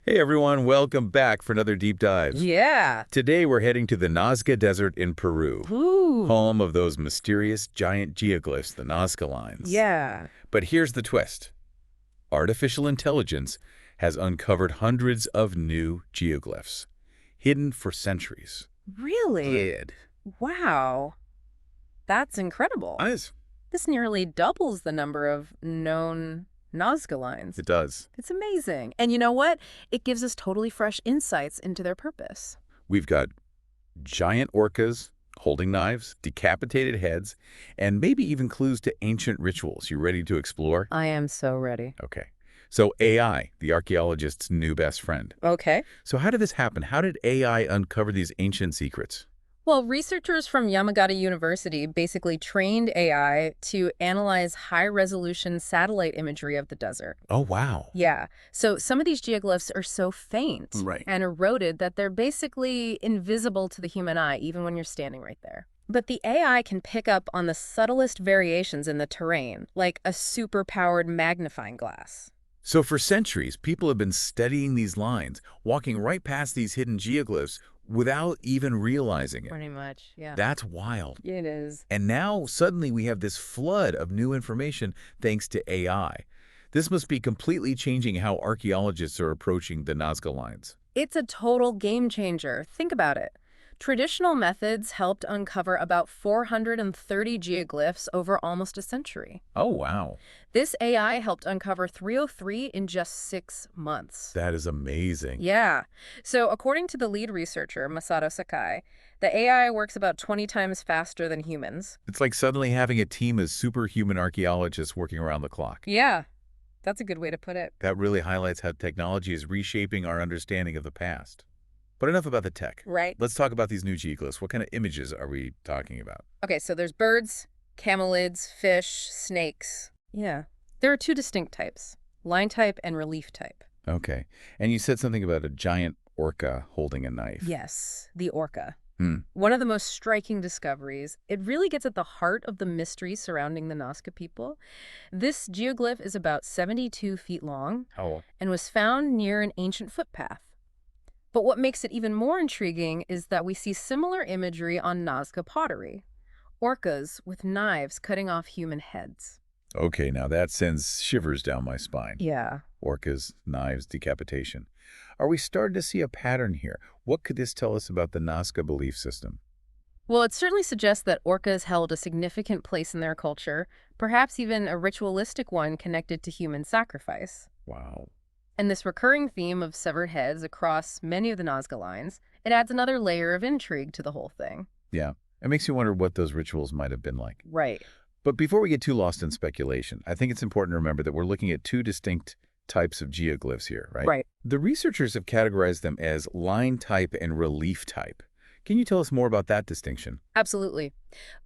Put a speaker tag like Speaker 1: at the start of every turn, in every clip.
Speaker 1: Hey everyone, welcome back for another deep dive.
Speaker 2: Yeah.
Speaker 1: Today we're heading to the Nazca Desert in Peru,
Speaker 2: Ooh.
Speaker 1: home of those mysterious giant geoglyphs, the Nazca lines.
Speaker 2: Yeah.
Speaker 1: But here's the twist. Artificial intelligence has uncovered hundreds of new geoglyphs, hidden for centuries.
Speaker 2: Really?
Speaker 1: Ed.
Speaker 2: Wow. That's incredible.
Speaker 1: Nice.
Speaker 2: This nearly doubles the number of known Nazca lines.
Speaker 1: It does.
Speaker 2: It's amazing. And you know what? It gives us totally fresh insights into their purpose.
Speaker 1: We've got giant orcas holding knives, decapitated heads, and maybe even clues to ancient rituals. You ready to explore?
Speaker 2: I am so ready.
Speaker 1: Okay. So AI, the archaeologist's new best friend.
Speaker 2: Okay.
Speaker 1: So how did this happen? How did AI uncover these ancient secrets?
Speaker 2: Well, researchers from Yamagata University basically trained AI to analyze high-resolution satellite imagery of the desert.
Speaker 1: Oh, wow.
Speaker 2: Yeah. So some of these geoglyphs are so faint
Speaker 1: Right.
Speaker 2: and eroded that they're basically invisible to the human eye, even when you're standing right there. But the AI can pick up on the subtlest variations in the terrain, like a super-powered magnifying glass.
Speaker 1: So for centuries, people have been studying these lines, walking right past these hidden geoglyphs without even realizing it.
Speaker 2: Pretty much, yeah.
Speaker 1: That's wild.
Speaker 2: It is.
Speaker 1: And now suddenly we have this flood of new information thanks to AI. This must be completely changing how archaeologists are approaching the Nazca lines.
Speaker 2: It's a total game changer. Think about it. Traditional methods helped uncover about 430 geoglyphs over almost a century.
Speaker 1: Oh, wow.
Speaker 2: This AI helped uncover 303 in just 6 months.
Speaker 1: That is amazing.
Speaker 2: Yeah. So according to the lead researcher, Masato Sakai, the AI works about 20 times faster than humans.
Speaker 1: It's like suddenly having a team of superhuman archaeologists working around the clock.
Speaker 2: Yeah, that's a good way to put it.
Speaker 1: That really highlights how technology is reshaping our understanding of the past. But enough about the tech.
Speaker 2: Right.
Speaker 1: Let's talk about these new geoglyphs. What kind of images are we talking about?
Speaker 2: Okay, so there's birds, camelids, fish, snakes. Yeah. There are two distinct types, line type and relief type.
Speaker 1: Okay. And you said something about a giant orca holding a knife.
Speaker 2: Yes, the orca.
Speaker 1: Hmm.
Speaker 2: One of the most striking discoveries. It really gets at the heart of the mystery surrounding the Nazca people. This geoglyph is about 72 feet long
Speaker 1: Oh.
Speaker 2: and was found near an ancient footpath. But what makes it even more intriguing is that we see similar imagery on Nazca pottery. Orcas with knives cutting off human heads.
Speaker 1: Okay, now that sends shivers down my spine.
Speaker 2: Yeah.
Speaker 1: Orcas, knives, decapitation. Are we starting to see a pattern here? What could this tell us about the Nazca belief system?
Speaker 2: Well, it certainly suggests that orcas held a significant place in their culture, perhaps even a ritualistic one connected to human sacrifice.
Speaker 1: Wow.
Speaker 2: And this recurring theme of severed heads across many of the Nazca lines, it adds another layer of intrigue to the whole thing.
Speaker 1: Yeah, it makes you wonder what those rituals might have been like.
Speaker 2: Right.
Speaker 1: But before we get too lost in speculation, I think it's important to remember that we're looking at two distinct types of geoglyphs here, right?
Speaker 2: Right.
Speaker 1: The researchers have categorized them as line type and relief type. Can you tell us more about that distinction?
Speaker 2: Absolutely.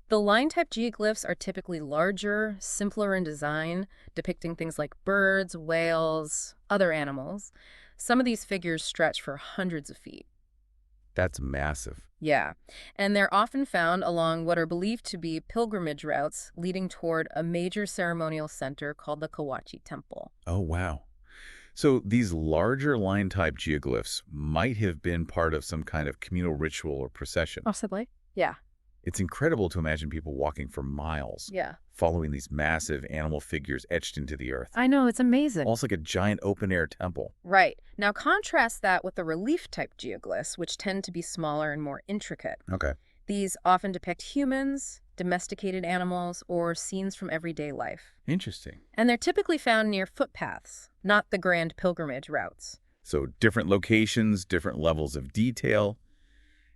Speaker 2: The line-type geoglyphs are typically larger, simpler in design, depicting things like birds, whales, other animals. Some of these figures stretch for hundreds of feet.
Speaker 1: That's massive.
Speaker 2: Yeah, and they're often found along what are believed to be pilgrimage routes leading toward a major ceremonial center called the Kawachi Temple.
Speaker 1: Oh, wow. So these larger line-type geoglyphs might have been part of some kind of communal ritual or procession.
Speaker 2: Possibly. Yeah.
Speaker 1: It's incredible to imagine people walking for miles,
Speaker 2: Yeah.
Speaker 1: following these massive animal figures etched into the earth.
Speaker 2: I know, it's amazing.
Speaker 1: Almost like a giant open-air temple.
Speaker 2: Right. Now contrast that with the relief-type geoglyphs, which tend to be smaller and more intricate.
Speaker 1: Okay.
Speaker 2: These often depict humans, domesticated animals, or scenes from everyday life.
Speaker 1: Interesting.
Speaker 2: And they're typically found near footpaths, not the grand pilgrimage routes.
Speaker 1: So different locations, different levels of detail.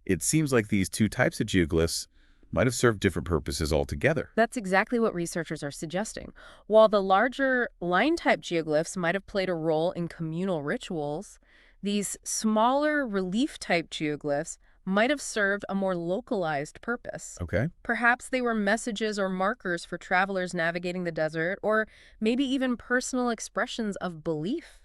Speaker 1: It seems like these two types of geoglyphs might have served different purposes altogether.
Speaker 2: That's exactly what researchers are suggesting. While the larger line-type geoglyphs might have played a role in communal rituals, these smaller relief-type geoglyphs might have served a more localized purpose.
Speaker 1: Okay.
Speaker 2: Perhaps they were messages or markers for travelers navigating the desert, or maybe even personal expressions of belief.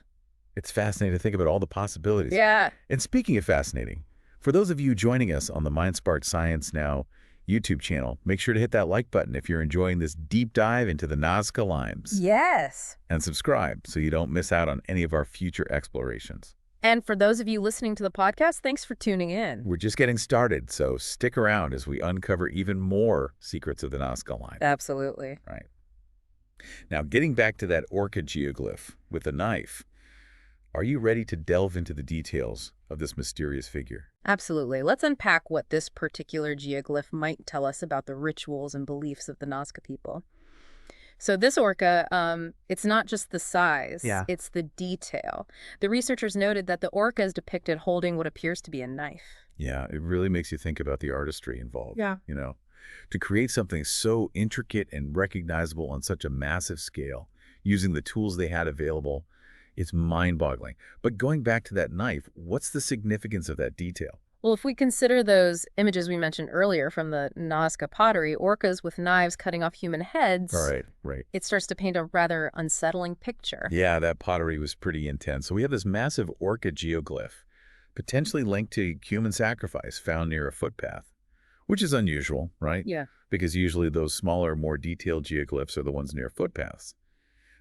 Speaker 1: It's fascinating to think about all the possibilities.
Speaker 2: Yeah.
Speaker 1: And speaking of fascinating, for those of you joining us on the MindSpark Science Now YouTube channel, make sure to hit that like button if you're enjoying this deep dive into the Nazca lines.
Speaker 2: Yes.
Speaker 1: And subscribe so you don't miss out on any of our future explorations.
Speaker 2: And for those of you listening to the podcast, thanks for tuning in.
Speaker 1: We're just getting started, so stick around as we uncover even more secrets of the Nazca line.
Speaker 2: Absolutely.
Speaker 1: Right. Now, getting back to that orca geoglyph with the knife, are you ready to delve into the details of this mysterious figure?
Speaker 2: Absolutely. Let's unpack what this particular geoglyph might tell us about the rituals and beliefs of the Nazca people. So this orca, it's not just the size,
Speaker 1: Yeah.
Speaker 2: it's the detail. The researchers noted that the orca is depicted holding what appears to be a knife.
Speaker 1: Yeah, it really makes you think about the artistry involved.
Speaker 2: Yeah.
Speaker 1: To create something so intricate and recognizable on such a massive scale, using the tools they had available, it's mind-boggling. But going back to that knife, what's the significance of that detail?
Speaker 2: Well, if we consider those images we mentioned earlier from the Nazca pottery, orcas with knives cutting off human heads,
Speaker 1: Right.
Speaker 2: it starts to paint a rather unsettling picture.
Speaker 1: Yeah, that pottery was pretty intense. So we have this massive orca geoglyph, potentially linked to human sacrifice found near a footpath, which is unusual, right?
Speaker 2: Yeah.
Speaker 1: Because usually those smaller, more detailed geoglyphs are the ones near footpaths.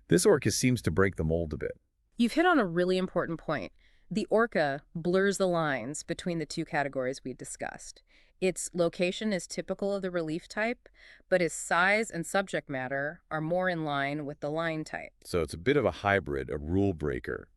Speaker 1: This orca seems to break the mold a bit.
Speaker 2: You've hit on a really important point. The orca blurs the lines between the two categories we discussed. Its location is typical of the relief type, but its size and subject matter are more in line with the line type.
Speaker 1: So it's a bit of a hybrid, a rule breaker.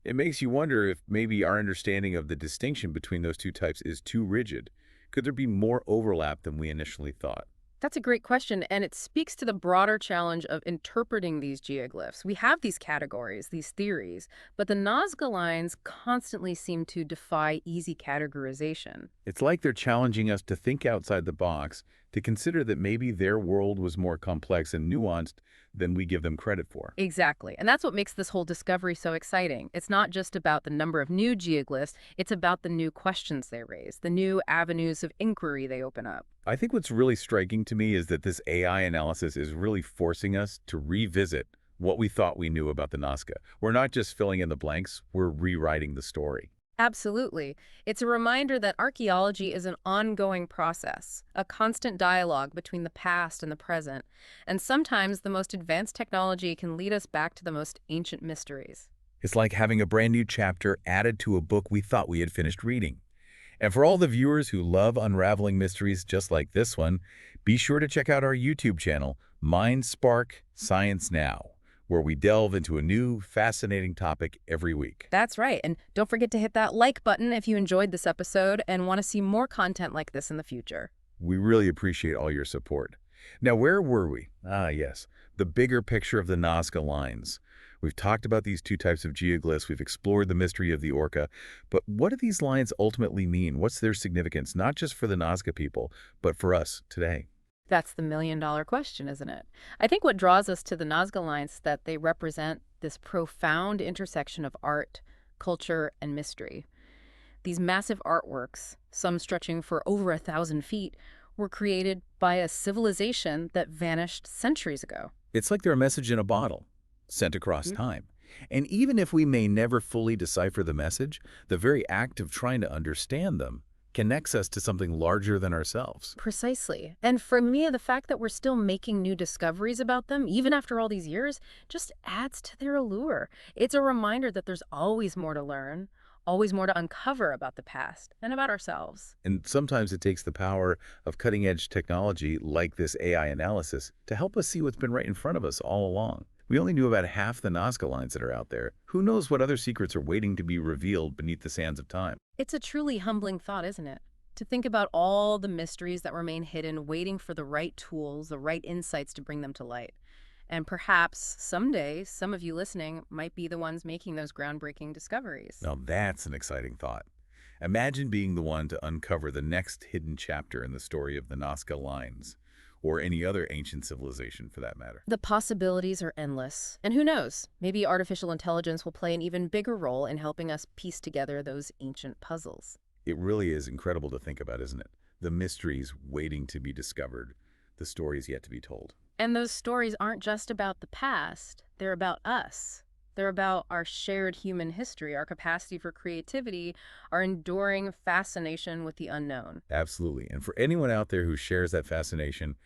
Speaker 1: It makes you wonder if maybe our understanding of the distinction between those two types is too rigid. Could there be more overlap than we initially thought?
Speaker 2: That's a great question, and it speaks to the broader challenge of interpreting these geoglyphs. We have these categories, these theories, but the Nazca lines constantly seem to defy easy categorization.
Speaker 1: It's like they're challenging us to think outside the box, to consider that maybe their world was more complex and nuanced than we give them credit for.
Speaker 2: Exactly, and that's what makes this whole discovery so exciting. It's not just about the number of new geoglyphs, it's about the new questions they raise, the new avenues of inquiry they open up.
Speaker 1: I think what's really striking to me is that this AI analysis is really forcing us to revisit what we thought we knew about the Nazca. We're not just filling in the blanks, we're rewriting the story.
Speaker 2: Absolutely. It's a reminder that archaeology is an ongoing process, a constant dialogue between the past and the present, and sometimes the most advanced technology can lead us back to the most ancient mysteries.
Speaker 1: It's like having a brand new chapter added to a book we thought we had finished reading. And for all the viewers who love unraveling mysteries just like this one, be sure to check out our YouTube channel, Mind Spark Science Now, where we delve into a new, fascinating topic every week.
Speaker 2: That's right, and don't forget to hit that like button if you enjoyed this episode and want to see more content like this in the future.
Speaker 1: We really appreciate all your support. Now, where were we? Ah, yes, the bigger picture of the Nazca lines. We've talked about these two types of geoglyphs. We've explored the mystery of the orca. But what do these lines ultimately mean? What's their significance, not just for the Nazca people, but for us today?
Speaker 2: That's the million-dollar question, isn't it? I think what draws us to the Nazca lines is that they represent this profound intersection of art, culture, and mystery. These massive artworks, some stretching for over 1,000 feet, were created by a civilization that vanished centuries ago.
Speaker 1: It's like they're a message in a bottle, sent across time. And even if we may never fully decipher the message, the very act of trying to understand them connects us to something larger than ourselves.
Speaker 2: Precisely. And for me, the fact that we're still making new discoveries about them, even after all these years, just adds to their allure. It's a reminder that there's always more to learn, always more to uncover about the past and about ourselves.
Speaker 1: And sometimes it takes the power of cutting-edge technology like this AI analysis to help us see what's been right in front of us all along. We only knew about half the Nazca lines that are out there. Who knows what other secrets are waiting to be revealed beneath the sands of time?
Speaker 2: It's a truly humbling thought, isn't it? To think about all the mysteries that remain hidden, waiting for the right tools, the right insights to bring them to light. And perhaps someday, some of you listening might be the ones making those groundbreaking discoveries.
Speaker 1: Now that's an exciting thought. Imagine being the one to uncover the next hidden chapter in the story of the Nazca lines, or any other ancient civilization for that matter.
Speaker 2: The possibilities are endless. And who knows, maybe artificial intelligence will play an even bigger role in helping us piece together those ancient puzzles.
Speaker 1: It really is incredible to think about, isn't it? The mysteries waiting to be discovered, the stories yet to be told.
Speaker 2: And those stories aren't just about the past, they're about us. They're about our shared human history, our capacity for creativity, our enduring fascination with the unknown.
Speaker 1: Absolutely. And for anyone out there who shares that fascination,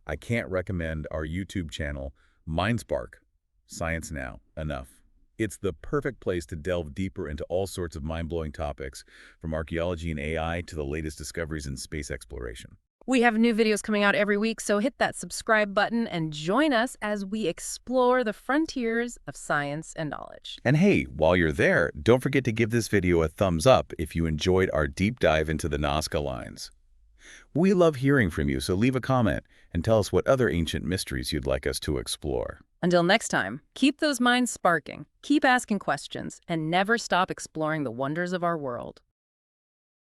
Speaker 1: I can't recommend our YouTube channel, MindSpark Science Now, enough. It's the perfect place to delve deeper into all sorts of mind-blowing topics, from archaeology and AI to the latest discoveries in space exploration.
Speaker 2: We have new videos coming out every week, so hit that subscribe button and join us as we explore the frontiers of science and knowledge.
Speaker 1: And hey, while you're there, don't forget to give this video a thumbs up if you enjoyed our deep dive into the Nazca lines. We love hearing from you, so leave a comment and tell us what other ancient mysteries you'd like us to explore.
Speaker 2: Until next time, keep those minds sparking, keep asking questions, and never stop exploring the wonders of our world.